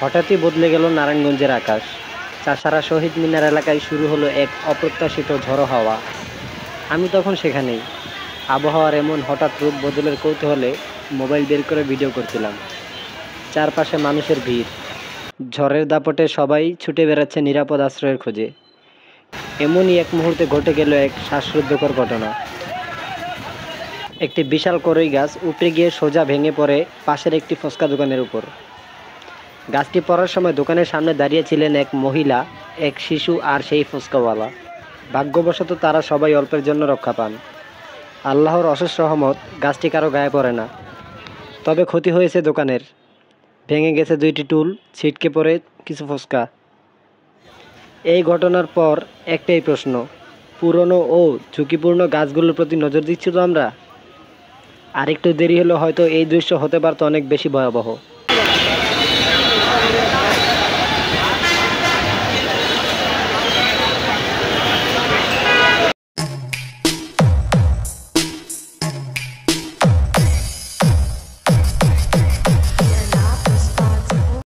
হঠাৎই বদলে গেল নারায়ণগঞ্জের আকাশ। চাষারা শহীদ মিনার এলাকায় শুরু হলো এক অপ্রত্যাশিত ঝড়ো হাওয়া। আমি তখন সেখানেই। আবহাওয়ার এমন হঠাৎ রূপ বদলের কৌতূহলে মোবাইল বের করে ভিডিও করছিলাম। চারপাশে মানুষের ভিড়। ঝড়ের দাপটে সবাই ছুটে বেড়াচ্ছে নিরাপদ আশ্রয়ের খোঁজে। এমনই এক মুহূর্তে ঘটে গেল এক শ্বাসরুদ্ধকর ঘটনা। একটি বিশাল কড়ই গাছ উপড়ে গিয়ে সোজা ভেঙে পড়ে পাশের একটি ফুচকা দোকানের উপর। গাছটি পড়ার সময় দোকানের সামনে দাঁড়িয়েছিলেন এক মহিলা, এক শিশু আর সেই ফুচকাওয়ালা। ভাগ্যবশত তারা সবাই অল্পের জন্য রক্ষা পান। আল্লাহর অশেষ রহমত, গাছটি কারো গায়ে পড়ে না। তবে ক্ষতি হয়েছে দোকানের। ভেঙে গেছে 2টি টুল, ছিটকে পড়ে কিছু ফুচকা। এই ঘটনার পর একটাই প্রশ্ন, পুরনো ও ঝুঁকিপূর্ণ গাছগুলোর প্রতি নজর দিচ্ছি তো আমরা? আরেকটু দেরি হলে হয়তো এই দৃশ্য হতে পারত অনেক বেশি ভয়াবহ।